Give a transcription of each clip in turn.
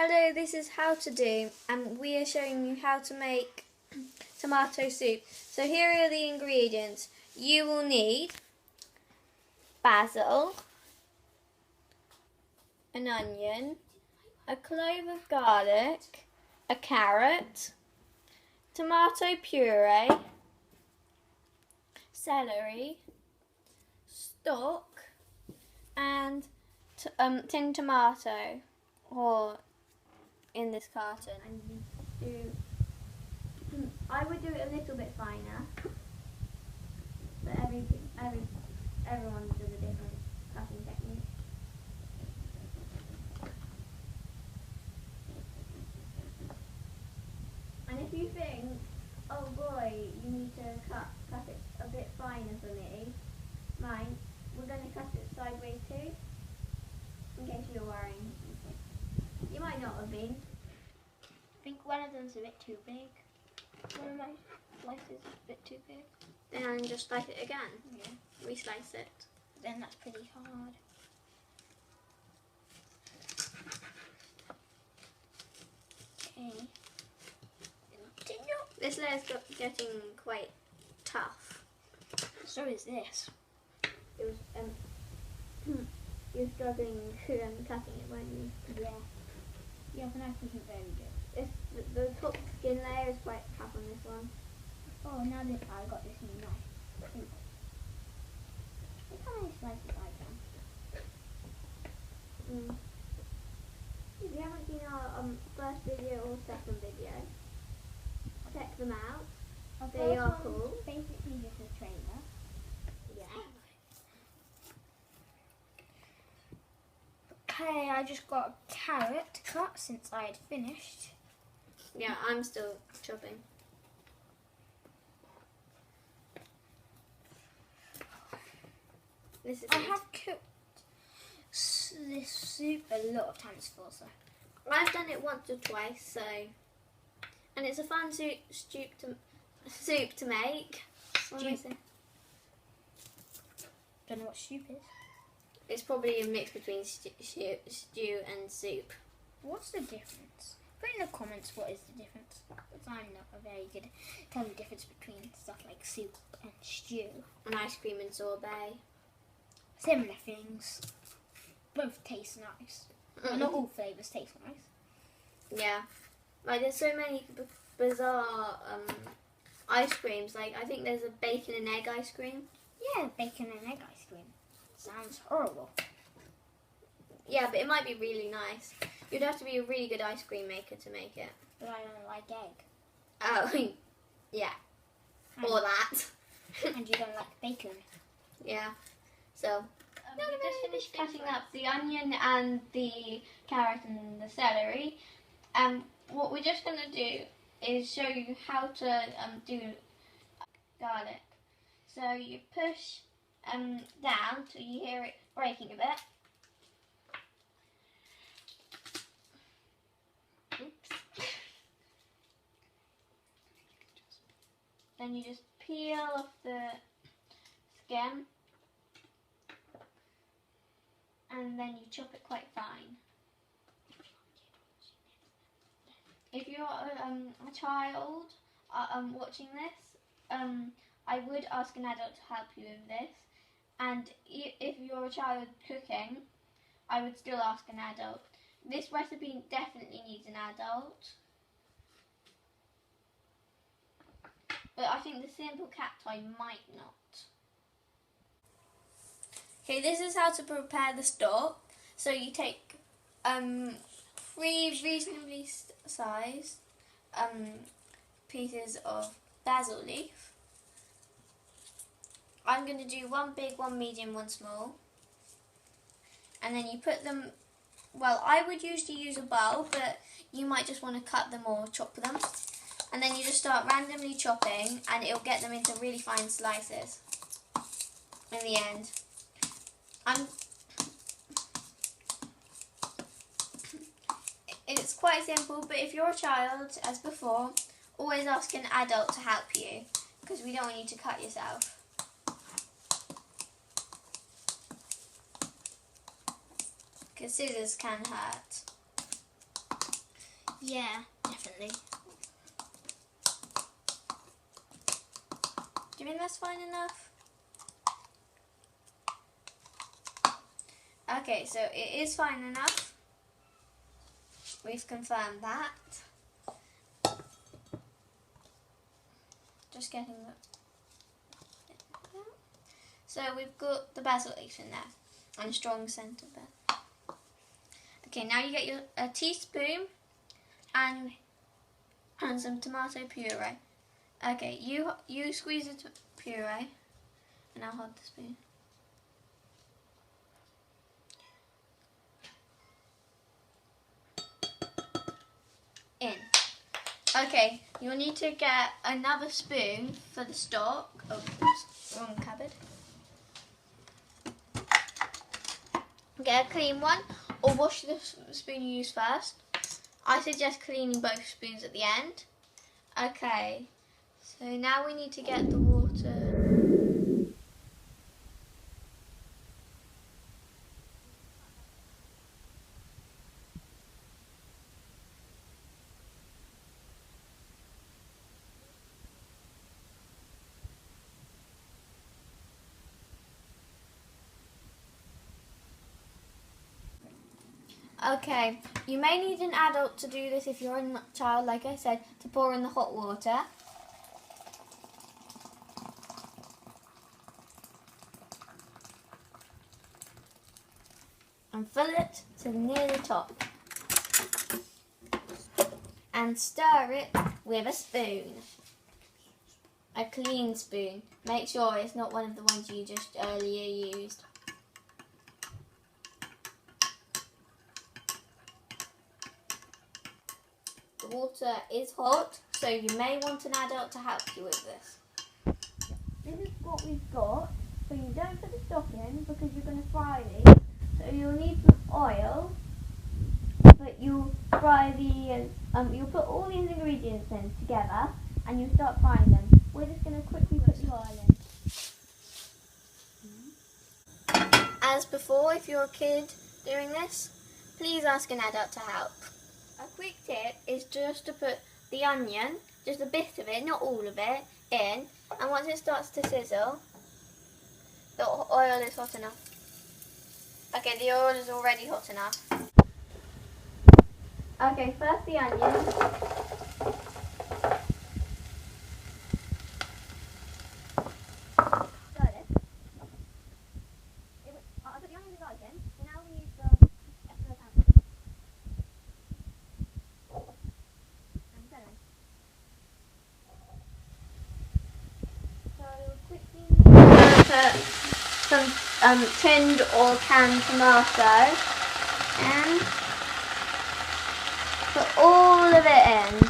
Hello, this is How.To.Do, and we are showing you how to make tomato soup. So here are the ingredients. You will need basil, an onion, a clove of garlic, a carrot, tomato puree, celery, stock, and tin tomato, or in this carton. And I would do it a little bit finer, but everyone does a different cutting technique. And if you think, oh boy, you need to cut it a bit finer for me, mine, we're going to cut it sideways too, in case you're worrying. You might not have been. I think one of them's a bit too big. One of my slices is a bit too big. Then just slice it again. Yeah. Reslice it. Then that's pretty hard. Okay. Continue. This layer's getting quite tough. So is this. It was you're struggling cutting it, weren't you? Yeah. Yeah, the knife isn't very good. The top skin layer is quite tough on this one. Oh, now that I got this new knife. Look how many slices I can. If you haven't seen our first video or second video, check them out. They are cool. Basically just a trailer. Yeah. Okay, I just got a carrot to cut since I had finished. Yeah, I'm still chopping. This is I have cooked this soup a lot of times before, so I've done it once or twice, so, and it's a fun soup to make. What am I saying? Don't know what soup is. It's probably a mix between stew and soup. What's the difference? Put in the comments what is the difference. Because I'm not very good at telling the difference between stuff like soup and stew. And ice cream and sorbet. Similar things. Both taste nice. Well, not all flavours taste nice. Yeah. Like there's so many bizarre ice creams. Like I think there's a bacon and egg ice cream. Yeah, bacon and egg ice cream. Sounds horrible. Yeah, but it might be really nice. You'd have to be a really good ice cream maker to make it. But I don't like egg. Oh, yeah. Or that. And you don't like bacon. Yeah. So, we just finished cutting up the onion and the carrot and the celery. What we're just going to do is show you how to do garlic. So you push down till you hear it breaking a bit. Oops. Then you just peel off the skin. And then you chop it quite fine. If you're a child watching this, I would ask an adult to help you with this. And if you're a child cooking, I would still ask an adult. This recipe definitely needs an adult. But I think the simple cat toy might not. Okay, this is how to prepare the stock. So you take 3 reasonably sized pieces of basil leaf. I'm going to do 1 big, 1 medium, 1 small. And then you put them, well, I would usually use a bowl, but you might just want to cut them or chop them. And then you just start randomly chopping and it'll get them into really fine slices in the end. It's quite simple, but if you're a child, as before, always ask an adult to help you, because we don't want you to cut yourself. Because scissors can hurt. Yeah, definitely. Do you think that's fine enough? Okay, so it is fine enough. We've confirmed that. Just getting the... So we've got the basil leaves in there and a strong scent of basil. Okay, now you get a teaspoon and some tomato puree. Okay, you squeeze the puree and I'll hold the spoon. In. Okay, you'll need to get another spoon for the stock. Oh, oops, wrong cupboard. Get a clean one or wash the spoon you use first. I suggest cleaning both spoons at the end. Okay, so now we need to get the water. Okay, you may need an adult to do this if you're a child, like I said, to pour in the hot water. And fill it to near the top. And stir it with a spoon. A clean spoon. Make sure it's not one of the ones you just earlier used. The water is hot, so you may want an adult to help you with this. This is what we've got, so you don't put the stock in because you're going to fry these. So you'll need some oil, but you'll fry you'll put all these ingredients in together and you start frying them. We're just going to quickly put the oil in. As before, if you're a kid doing this, please ask an adult to help. A quick tip is just to put the onion, just a bit of it, not all of it, in, and once it starts to sizzle, the oil is hot enough. Okay, the oil is already hot enough. Okay, first the onion. I put the onion and garlic in, so now we need the extra powder. And celery. So quickly put some tinned or canned tomato and put all of it in.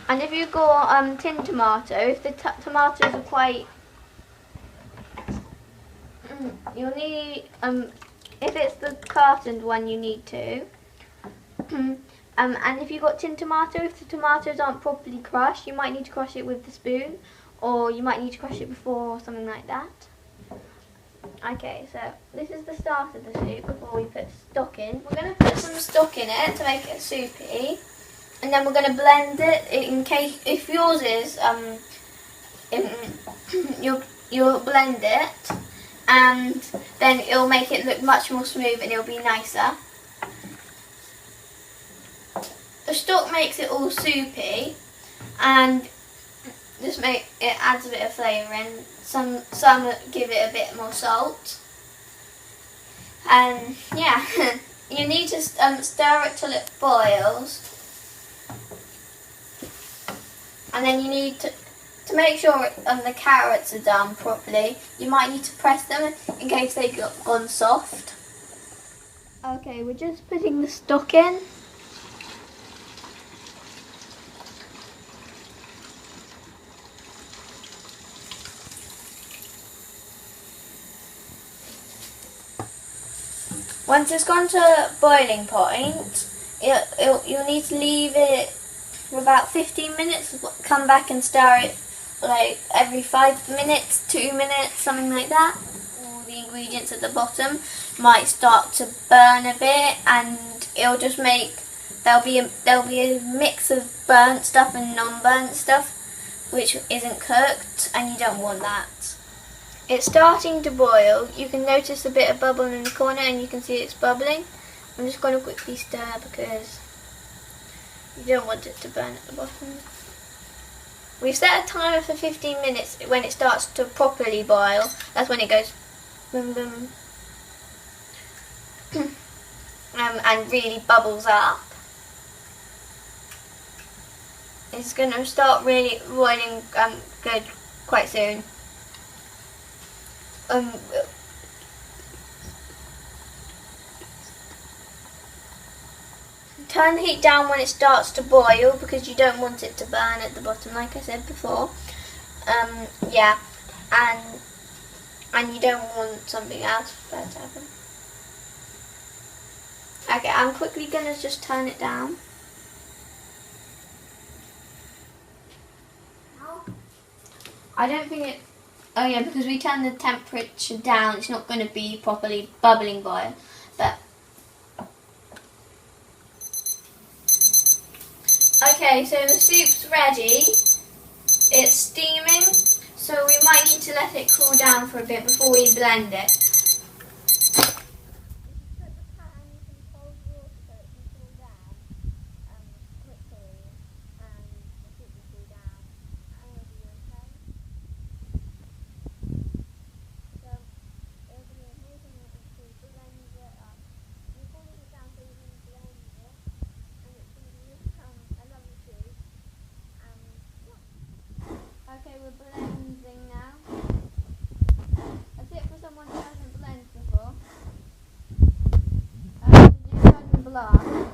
And if you've got tinned tomato, if the tomatoes are quite, you'll need, if it's the cartoned one you need to. And if you've got tinned tomato, if the tomatoes aren't properly crushed, you might need to crush it with the spoon, or you might need to crush it before or something like that. Okay, so this is the start of the soup before we put stock in. We're going to put some stock in it to make it soupy, and then we're going to blend it in case, if yours is, you'll blend it, and then it'll make it look much more smooth and it'll be nicer. The stock makes it all soupy, and it adds a bit of flavour in. Some give it a bit more salt, and yeah, you need to stir it till it boils, and then you need to make sure the carrots are done properly. You might need to press them in case they've gone soft. Okay, we're just putting the stock in. Once it's gone to boiling point, you'll need to leave it for about 15 minutes. Come back and stir it like every 5 minutes, 2 minutes, something like that. All the ingredients at the bottom might start to burn a bit, and it'll just make there'll be a mix of burnt stuff and non-burnt stuff, which isn't cooked, and you don't want that. It's starting to boil. You can notice a bit of bubble in the corner, and you can see it's bubbling. I'm just going to quickly stir because you don't want it to burn at the bottom. We've set a timer for 15 minutes. When it starts to properly boil, that's when it goes boom boom and really bubbles up. It's going to start really boiling good quite soon. Turn the heat down when it starts to boil because you don't want it to burn at the bottom, like I said before. Yeah, and you don't want something else bad to happen. Okay, I'm quickly gonna just turn it down. I don't think it. Oh yeah, because we turned the temperature down, it's not going to be properly bubbling boil. But okay, so the soup's ready. It's steaming, so we might need to let it cool down for a bit before we blend it. Okay, we're blending now. That's it for someone who hasn't blended before. You turn blonde.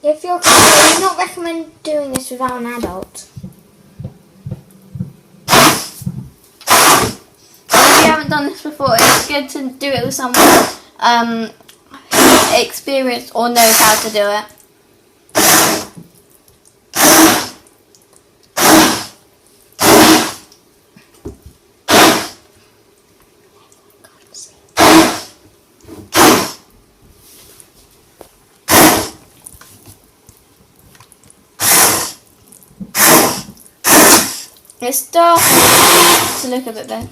If you're I would not recommend doing this without an adult. If you haven't done this before, it's good to do it with someone experienced or knows how to do it. It's starting to look a bit better.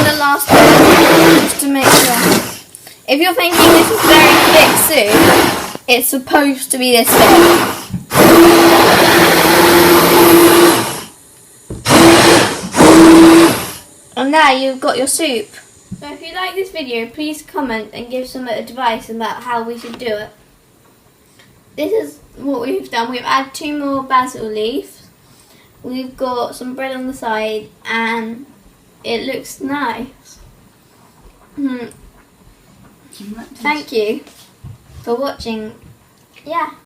The last bit, just to make sure. If you're thinking this is very thick soup, it's supposed to be this thick. And now you've got your soup. So if you like this video, please comment and give some advice about how we should do it. This is what we've done. We've added 2 more basil leaves. We've got some bread on the side and it looks nice. Thank you for watching. Yeah.